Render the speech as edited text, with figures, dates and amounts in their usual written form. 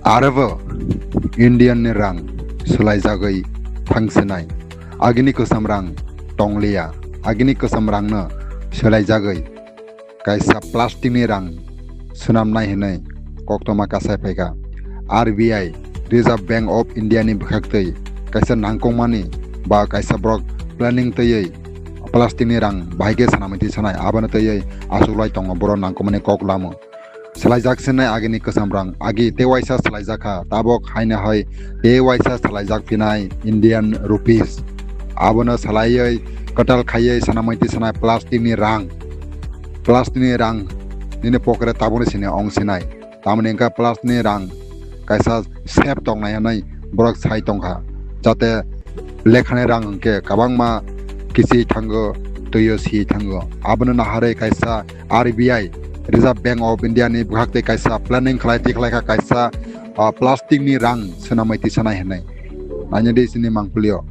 आरोबो Indian rang Swlai jagai thangsnai agini kosam rang tonglia agini kosam rang no Swlai jagai kaisa plastic ni rang sunamnai hinai koktoma kasai phaika RBI Reserve Bank of India ni bwkhaktwi kaisa nangkongmani ba kaisa brok planning tei plastic ni rang baige sanamiti sanai abana tei asulai tongo boro nangkongmani koklamo Swlaijak sinai agini kosam rang agi tewaisa swlaijaka tabok haina hai tewaisa swlaijak phainai Indian rupees abono salaioi katal khaioi sanamaiti sanai plastic ni rang nini pokre taboni sini ong sinai tamni engka plastic ni rang kaisa sep tongnai nai borok sai tongkha jate lekhane rang engke kabangma kisi thango toyo si thango abono nahare kaisa RBI Reserve Bank of India ni bwkhakte kaisa planning khlai tikhlaika kaisa plastic ni rang sunamaiti sanai hinai nanya de sini mangpulio